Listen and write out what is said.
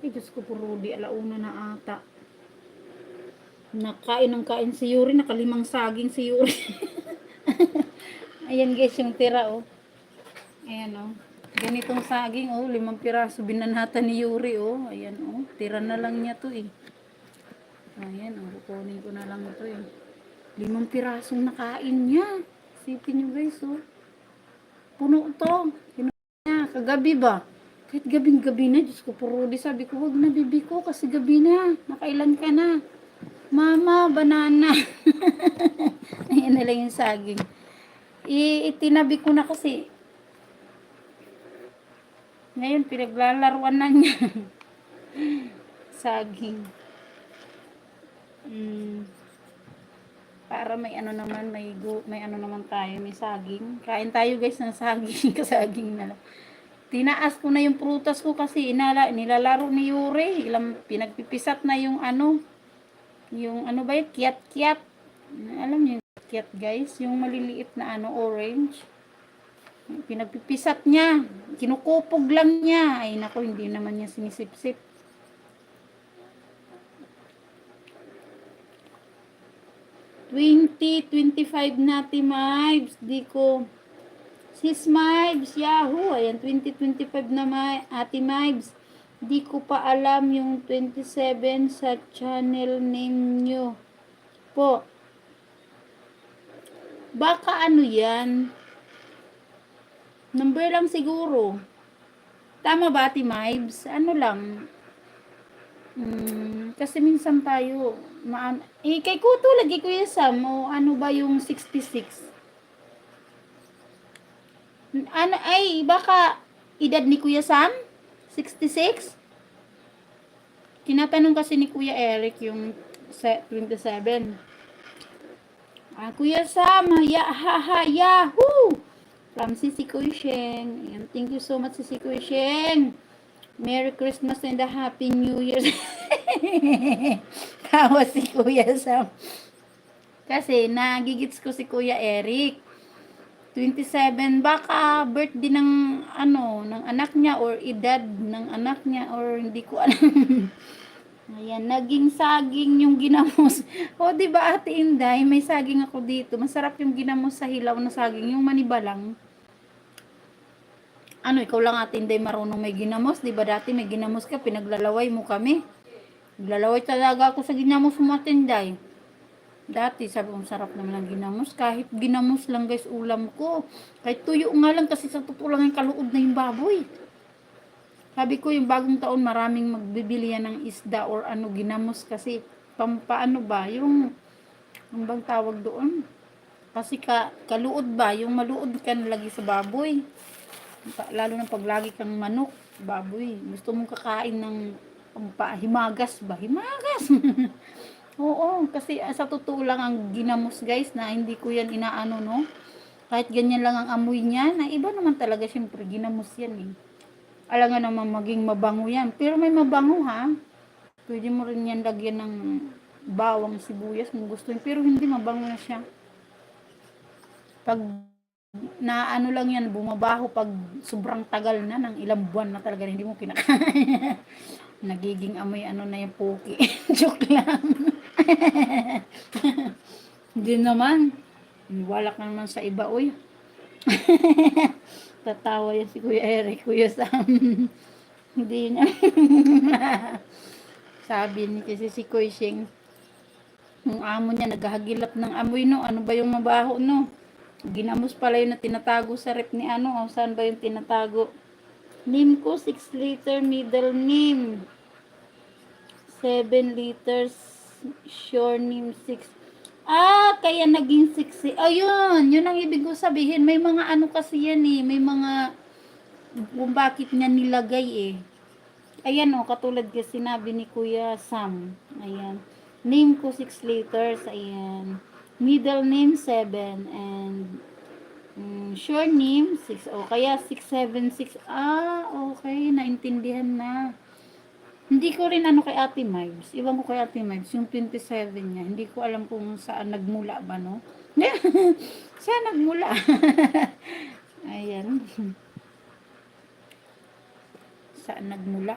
Ay, Diyos ko po, Rudy, alauna na ata. Nakain ng kain si Yuri, nakalimang saging si Yuri. Ayan guys, yung tira, oh. Ayan, oh. Ganitong saging, oh, 5 piraso binanata ni Yuri, oh. Ayan, oh. Tira na lang niya to, eh. Ayan, oh. Kukunin ko na lang ito, eh. 5 pirasong nakain niya. Sipin nyo guys, oh. Puno to. Niya, kagabi ba? Kahit gabing-gabi na, Diyos ko, Rudy, sabi ko, wag na bibi ko, kasi gabi na. Nakailan ka na? Mama, banana. Ayan na lang yung saging. Itinabi ko na kasi. Ngayon, pinaglalaruan na niya. Saging. Para may ano naman, may ano naman tayo, may saging. Kain tayo guys ng saging, kasaging na lang. Tinaas ko na yung prutas ko kasi nilalaro ni Yuri. Pinagpipisat na yung ano ba yun, kiat-kiat. Alam niyo yung kiat guys, yung maliliit na ano, orange. Pinagpipisat niya, kinukupog lang niya. Ay nako, hindi naman niya sinisip-sip. $20.25 na Mibes. Di ko Sis Mibes, Yahoo. Ayan, 20.25 na Ate Mibes. Di ko pa alam yung 27 sa channel name nyo po. Baka ano yan? Number lang siguro. Tama ba, Ate Mibes? Ano lang? Kasi minsan tayo, kay Kuto lagi Kuya Sam, o ano ba yung 66? Ano, ay, baka edad ni Kuya Sam? 66? Tinatanong kasi ni Kuya Eric yung 27. Kuya Sam, yahoo! From Sisi Kuy Sheng. Ayan, thank you so much, Sisi Kuy Sheng. Merry Christmas and a Happy New Year. Tawa si Kuya Sam. Kasi nagigits ko si Kuya Eric. 27, baka birthday ng ano, ng anak niya or edad ng anak niya or hindi ko alam. Ayan, naging saging yung ginamos. O, di ba Ate Inday, may saging ako dito. Masarap yung ginamos sa hilaw na saging, yung manibalang. Ano, ikaw lang Ate Inday marunong may ginamos, di ba dati may ginamos ka, pinaglalaway mo kami. Naglalaway talaga ako sa ginamos mo Ate Inday. Dati, sabi ko, sarap naman ang ginamos. Kahit ginamos lang guys, ulam ko. Kahit tuyo nga lang kasi sa totoo lang yung kaluod na yung baboy. Sabi ko, yung bagong taon, maraming magbibili yan ng isda or ano, ginamos kasi pampaano ba, yung bang tawag doon? Kasi kaluod ba, yung maluod ka nalagi sa baboy. Lalo na pag lagi kang manok, baboy. Gusto mong kakain ng himagas ba? Himagas! Oo, kasi sa totoo lang ang ginamos guys na hindi ko yan inaano no. Kahit ganyan lang ang amoy niya, na iba naman talaga syempre ginamos yan eh. Alam nga naman maging mabango yan. Pero may mabango ha. Pwede mo rin yan lagyan ng bawang sibuyas kung gusto nyo. Pero hindi mabango na siya. Pag na ano lang yan, bumabaho pag sobrang tagal na, ng ilang buwan na talaga hindi mo kinakain. Nagiging amoy ano na yung puki. Joke lang. Hindi naman. Walak na naman sa iba, uy. Tatawa yan si Kuya Eric, Kuya Sam. Hindi niya. Sabi ni kasi si Kuya Sheng, yung amo niya naghahagilap ng amoy no. Ano ba yung mabaho no? Ginamos pala yun na tinatago sa rep ni ano. O saan ba yung tinatago? Name ko 6 liter middle name. 7 liters sure name 6. Kaya naging 6. Ayun, yun ang ibig ko sabihin. May mga ano kasi yan eh. May mga kung bakit niya nilagay eh. Ayan o, katulad kasi sinabi ni Kuya Sam. Ayan. Name ko 6 liters. Ayan. Middle name 7. And sure name 6. O, kaya 676. Okay. Naintindihan na. Hindi ko rin ano kay Ate Mibes. Iwan ko kay Ate Mibes. Yung 27 niya. Hindi ko alam kung saan nagmula ba, no? Saan nagmula? Ayan. Saan nagmula?